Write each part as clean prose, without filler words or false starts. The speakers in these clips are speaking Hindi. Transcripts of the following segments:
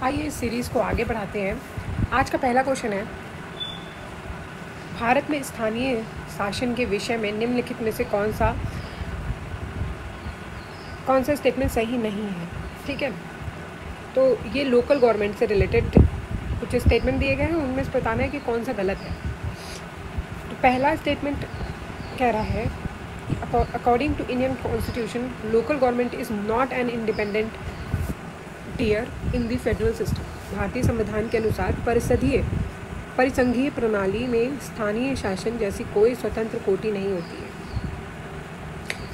आइए इस सीरीज़ को आगे बढ़ाते हैं। आज का पहला क्वेश्चन है, भारत में स्थानीय शासन के विषय में निम्नलिखित में से कौन सा स्टेटमेंट सही नहीं है। ठीक है, तो ये लोकल गवर्नमेंट से रिलेटेड कुछ स्टेटमेंट दिए गए हैं, उनमें से बताना है कि कौन सा गलत है। तो पहला स्टेटमेंट कह रहा है, according to Indian constitution local government is not an independent tier in the federal system. भारतीय संविधान के अनुसार परिसंघीय प्रणाली में स्थानीय शासन जैसी कोई स्वतंत्र कोटि नहीं होती है।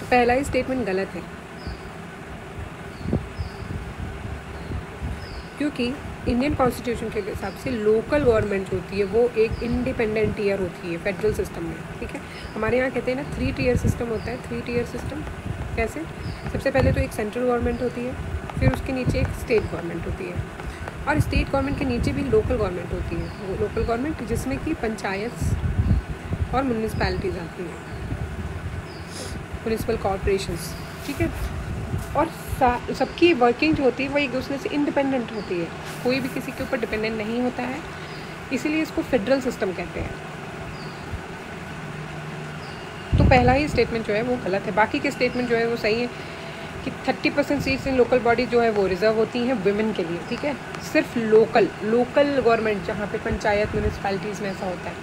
तो पहला ही स्टेटमेंट गलत है, क्योंकि इंडियन कॉन्स्टिट्यूशन के हिसाब से लोकल गवर्नमेंट होती है वो एक इंडिपेंडेंट टियर होती है फेडरल सिस्टम में। ठीक है, हमारे यहाँ कहते हैं ना 3 टियर सिस्टम होता है। 3 टियर सिस्टम कैसे? सबसे पहले तो एक सेंट्रल गवर्नमेंट होती है, फिर उसके नीचे एक स्टेट गवर्नमेंट होती है, और स्टेट गवर्नमेंट के नीचे भी लोकल गवर्नमेंट होती है। वो लोकल गवर्नमेंट जिसमें कि पंचायत और म्यूनिसपैलिटीज़ आती हैं, म्यूनिसिपल कॉरपोरेशंस। ठीक है, और सबकी वर्किंग जो होती है वो एक दूसरे से इंडिपेंडेंट होती है, कोई भी किसी के ऊपर डिपेंडेंट नहीं होता है, इसीलिए इसको फेडरल सिस्टम कहते हैं। तो पहला ही स्टेटमेंट जो है वो गलत है। बाकी के स्टेटमेंट जो है वो सही है कि 30% सीट्स इन लोकल बॉडी जो है वो रिजर्व होती हैं वुमेन के लिए। ठीक है, सिर्फ लोकल गवर्नमेंट जहाँ पे पंचायत म्यूनिसपैलिटीज़ में ऐसा होता है।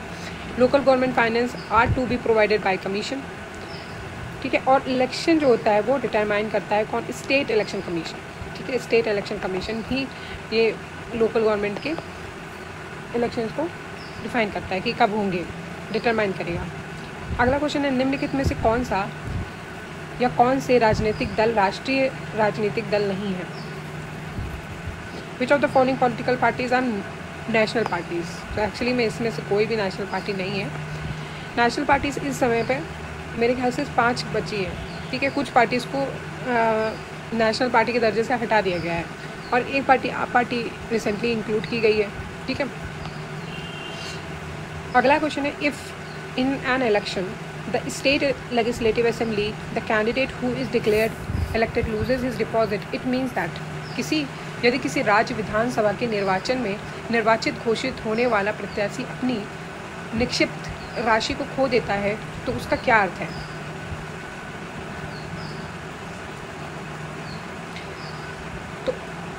Local government finance are to be provided by commission. ठीक है, और इलेक्शन जो होता है वो डिटरमाइन करता है कौन? State election commission. ठीक है, स्टेट इलेक्शन कमीशन ही ये लोकल गवर्नमेंट के इलेक्शंस को डिफाइन करता है कि कब होंगे, डिटरमाइन करेगा। अगला क्वेश्चन है, निम्नलिखित में से कौन सा या कौन से राजनीतिक दल राष्ट्रीय राजनीतिक दल नहीं है? Which of the following political parties are national parties? तो एक्चुअली में इसमें से कोई भी नेशनल पार्टी नहीं है। नेशनल पार्टीज इस समय पे मेरे ख्याल से 5 बची है। ठीक है, कुछ पार्टीज़ को नेशनल पार्टी के दर्जे से हटा दिया गया है, और एक पार्टी आप पार्टी रिसेंटली इंक्लूड की गई है। ठीक है, अगला क्वेश्चन है, if in an election the state legislative assembly the candidate who is declared elected loses his deposit, it means that यदि किसी राज्य विधानसभा के निर्वाचन में निर्वाचित घोषित होने वाला प्रत्याशी अपनी निक्षिप्त राशि को खो देता है तो उसका क्या अर्थ है? तो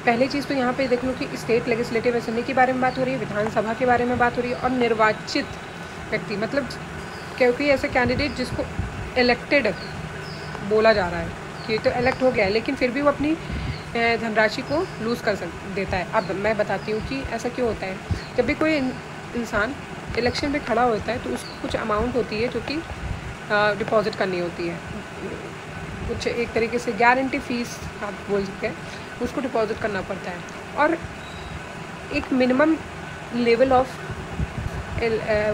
पहली चीज़ तो यहाँ पे देख लो कि स्टेट लेजिस्लेटिव असेंबली के बारे में बात हो रही है, विधानसभा के बारे में बात हो रही है, और निर्वाचित व्यक्ति मतलब क्योंकि ऐसे कैंडिडेट जिसको इलेक्टेड बोला जा रहा है कि तो इलेक्ट हो गया है, लेकिन फिर भी वो अपनी धनराशि को लूज़ कर देता है। अब मैं बताती हूँ कि ऐसा क्यों होता है। जब भी कोई इंसान इलेक्शन में खड़ा होता है तो उसको कुछ अमाउंट होती है जो कि डिपॉजिट करनी होती है, कुछ एक तरीके से गारंटी फीस आप बोल सकते हैं, उसको डिपॉजिट करना पड़ता है, और एक minimum level of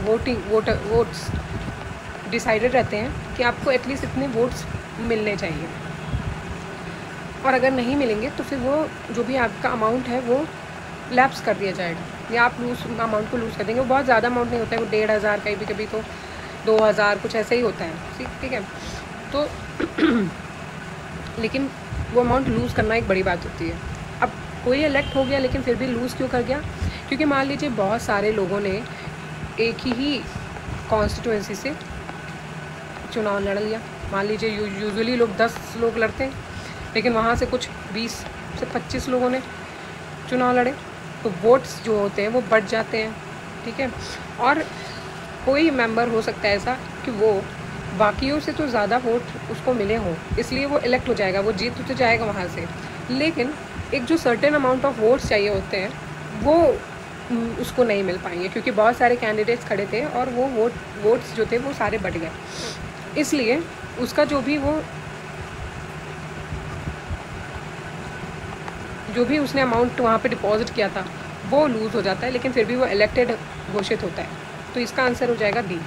votes decided रहते हैं कि आपको एटलीस्ट इतने वोट्स मिलने चाहिए, और अगर नहीं मिलेंगे तो फिर वो जो भी आपका अमाउंट है वो लैप्स कर दिया जाएगा, या आप अमाउंट को लूज़ कर देंगे। वो बहुत ज़्यादा अमाउंट नहीं होता है, वो 1,500 कभी तो 2,000 कुछ ऐसे ही होता है। ठीक है, तो लेकिन वो अमाउंट लूज़ करना एक बड़ी बात होती है। अब कोई इलेक्ट हो गया लेकिन फिर भी लूज़ क्यों कर गया? क्योंकि मान लीजिए बहुत सारे लोगों ने एक ही कॉन्स्टिट्यूएंसी से चुनाव लड़ लिया। मान लीजिए यूजुअली लोग 10 लोग लड़ते हैं, लेकिन वहाँ से कुछ 20 से 25 लोगों ने चुनाव लड़े, तो वोट्स जो होते हैं वो बढ़ जाते हैं। ठीक है, और कोई मेंबर हो सकता है ऐसा कि वो बाकियों से तो ज़्यादा वोट उसको मिले हों, इसलिए वो इलेक्ट हो जाएगा, वो जीत तो जाएगा वहाँ से, लेकिन एक जो सर्टेन अमाउंट ऑफ वोट्स चाहिए होते हैं वो उसको नहीं मिल पाएंगे, क्योंकि बहुत सारे कैंडिडेट्स खड़े थे और वो वोट्स जो थे वो सारे बढ़ गए, इसलिए उसका जो भी उसने अमाउंट वहाँ पे डिपॉजिट किया था वो लूज़ हो जाता है, लेकिन फिर भी वो इलेक्टेड घोषित होता है। तो इसका आंसर हो जाएगा डी।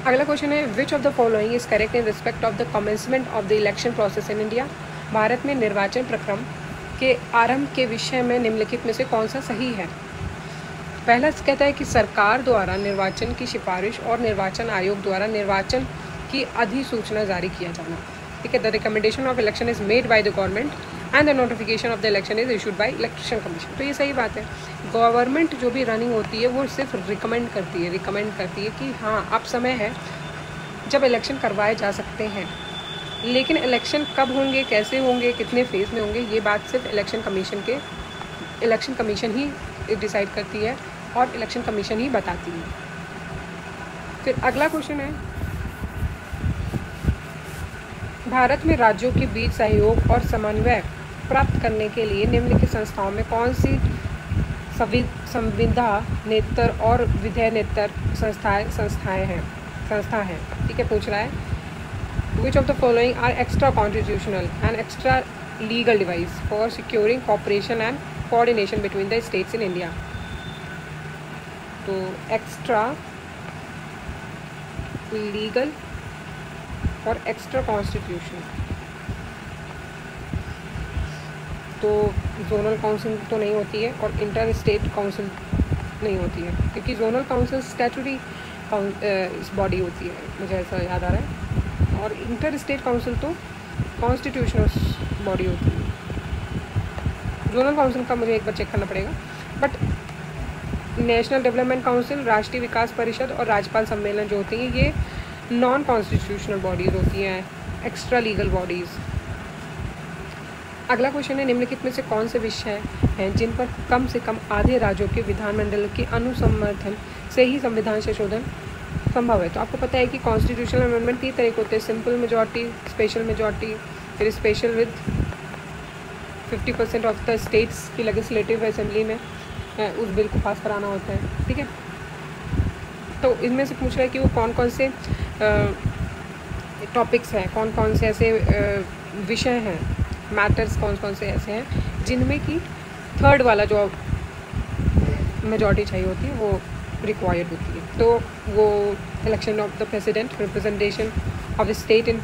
अगला क्वेश्चन है, which of the following is correct in respect of the commencement of the election process in India? Bharat में निर्वाचन प्रक्रम के आरंभ के विषय में निम्नलिखित में से कौन सा सही है? पहला कहता है कि सरकार द्वारा निर्वाचन की सिफारिश और निर्वाचन आयोग द्वारा निर्वाचन की अधिसूचना जारी किया जाना। ठीक है, the recommendation of election is made by the government and the notification of the election is issued by election commission. तो ये सही बात है, गवर्नमेंट जो भी रनिंग होती है वो सिर्फ रिकमेंड करती है कि हाँ अब समय है जब इलेक्शन करवाए जा सकते हैं, लेकिन इलेक्शन कब होंगे, कैसे होंगे, कितने फेज़ में होंगे, ये बात सिर्फ इलेक्शन कमीशन ही डिसाइड करती है और इलेक्शन कमीशन ही बताती है। फिर अगला क्वेश्चन है, भारत में राज्यों के बीच सहयोग और समन्वय प्राप्त करने के लिए निम्नलिखित संस्थाओं में कौन सी संविधानेतर और विधेयनेतर संस्था है। ठीक है, पूछ रहा है which of the following are extra constitutional and extra legal device for securing cooperation and coordination between the states in India. तो एक्स्ट्रा लीगल और एक्स्ट्रा कॉन्स्टिट्यूशन, तो जोनल काउंसिल तो नहीं होती है और इंटर स्टेट काउंसिल नहीं होती है, क्योंकि जोनल काउंसिल स्टैट्यूटरी बॉडी होती है, मुझे ऐसा याद आ रहा है, और इंटर स्टेट काउंसिल तो कॉन्स्टिट्यूशनल बॉडी होती है। जोनल काउंसिल का मुझे एक बार चेक करना पड़ेगा, बट नेशनल डेवलपमेंट काउंसिल, राष्ट्रीय विकास परिषद और राज्यपाल सम्मेलन जो होती हैं ये नॉन कॉन्स्टिट्यूशनल बॉडीज़ होती हैं, एक्स्ट्रा लीगल बॉडीज़। अगला क्वेश्चन है, निम्नलिखित में से कौन से विषय हैं जिन पर कम से कम आधे राज्यों के विधानमंडल के अनुसमर्थन से ही संविधान संशोधन संभव है। तो आपको पता है कि कॉन्स्टिट्यूशनल अमेंडमेंट 3 तरह के होते हैं, सिंपल मेजॉरिटी, स्पेशल मेजॉरिटी, फिर special with 50% of the states की लेजिस्लेटिव असेंबली में उस बिल को पास कराना होता है। ठीक है, तो इनमें से पूछ रहा है कि वो कौन कौन से टॉपिक्स हैं, कौन कौन से ऐसे विषय हैं, मैटर्स कौन कौन से ऐसे हैं जिनमें कि थर्ड वाला जो मेजॉरिटी चाहिए होती है वो रिक्वायर्ड होती है। तो वो election of the president, representation of the state in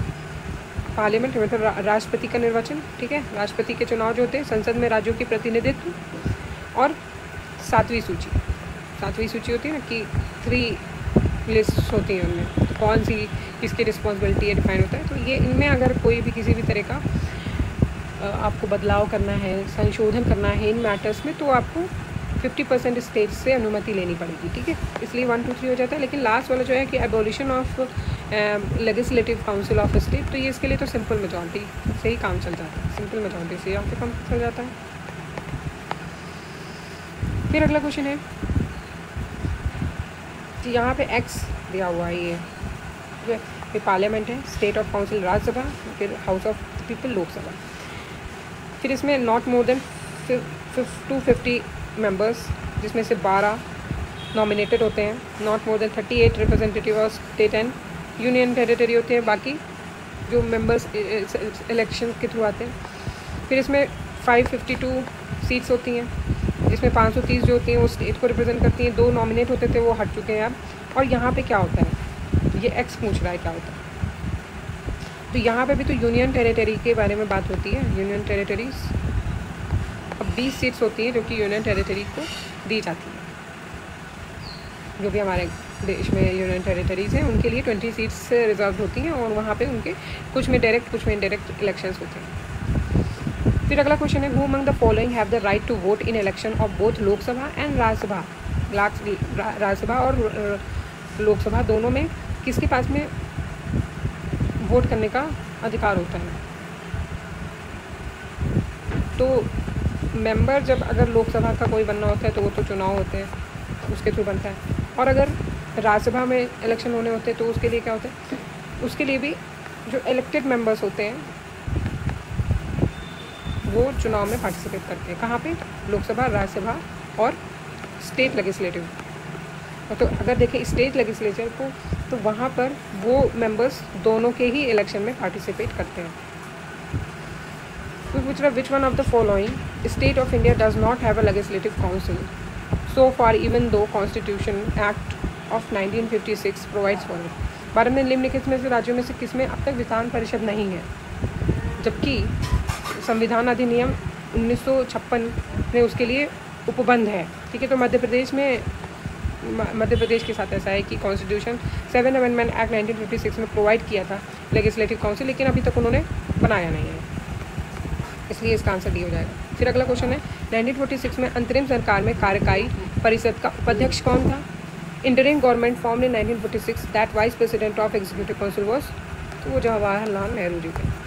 parliament, मतलब राष्ट्रपति का निर्वाचन, ठीक है, राष्ट्रपति के चुनाव जो होते हैं, संसद में राज्यों की प्रतिनिधित्व, और सातवीं सूची होती है ना कि 3 लिस्ट होती हैं उनमें, तो कौन सी किसकी रिस्पॉन्सिबिलिटी है डिफाइन होता है। तो ये इनमें अगर कोई भी किसी भी तरह का आपको बदलाव करना है, संशोधन करना है इन मैटर्स में, तो आपको 50% स्टेट से अनुमति लेनी पड़ेगी। ठीक है, इसलिए 1, 2, 3 हो जाता है। लेकिन लास्ट वाला जो है कि abolition of legislative council of state, तो ये इसके लिए तो सिंपल मेजॉरिटी से ही काम चल जाता है, सिंपल मेजॉरिटी से यहाँ पे काम चल जाता है। फिर अगला क्वेश्चन है कि यहाँ पे एक्स दिया हुआ है, ये पार्लियामेंट है, स्टेट ऑफ काउंसिल राज्यसभा, फिर हाउस ऑफ पीपल लोकसभा। फिर इसमें नॉट मोर देन 250 मेंबर्स, जिसमें से 12 नॉमिनेटेड होते हैं, not more than 38 representative of state and union territory होते हैं, बाकी जो मेंबर्स इलेक्शन के थ्रू आते हैं। फिर इसमें 552 सीट्स होती हैं, इसमें 530 जो होती हैं वो स्टेट को रिप्रेजेंट करती हैं, 2 नॉमिनेट होते थे वो हट चुके हैं अब। और यहाँ पे क्या होता है, ये एक्स पूछ रहा है क्या होता है, तो यहाँ पे भी तो यूनियन टेरिटरी के बारे में बात होती है, यूनियन टेरिटरीज। अब 20 सीट्स होती हैं जो कि यूनियन टेरिटरी को दी जाती है, जो भी हमारे देश में यूनियन टेरिटरीज़ हैं उनके लिए 20 सीट्स रिजर्व होती हैं, और वहाँ पे उनके कुछ में डायरेक्ट कुछ में इनडायरेक्ट इलेक्शंस होते हैं। फिर अगला क्वेश्चन है, who among the following have the right to vote in election of both Lok Sabha and Rajya Sabha. Rajya Sabha और लोकसभा दोनों में किसके पास में वोट करने का अधिकार होता है। तो मेंबर जब अगर लोकसभा का कोई बनना होता है तो वो तो चुनाव होते हैं, उसके थ्रू बनता है, और अगर राज्यसभा में इलेक्शन होने होते हैं तो उसके लिए क्या होता है, उसके लिए भी जो इलेक्टेड मेंबर्स होते हैं वो चुनाव में पार्टिसिपेट करते हैं। कहाँ पे, लोकसभा, राज्यसभा और स्टेट लेजिस्लेटिव। तो अगर देखें स्टेट लेजिस्लेचर को, तो वहाँ पर वो मेंबर्स दोनों के ही इलेक्शन में पार्टिसिपेट करते हैं। तो पूछ रहा which one of the following state of India does not have a legislative council so far even though constitution act of 1956 provides for it. Bharat में निम्नलिखित में से राज्यों में से किसमें अब तक विधान परिषद नहीं है, जबकि संविधान अधिनियम 1956 में उसके लिए उपबंध है। ठीक है, तो मध्य प्रदेश के साथ ऐसा है कि कॉन्स्टिट्यूशन 7 अमेंडमेंट एक्ट 1956 में प्रोवाइड किया था लेजिस्लेटिव काउंसिल, लेकिन अभी तक उन्होंने बनाया नहीं है। इसलिए इसका आंसर डी हो जाएगा। फिर अगला क्वेश्चन है 1946 में अंतरिम सरकार में कार्यकारी परिषद का उपाध्यक्ष कौन था? Interim government formed in 1946 that vice president of executive council was, तो वो जवाहरलाल नेहरू जी थे।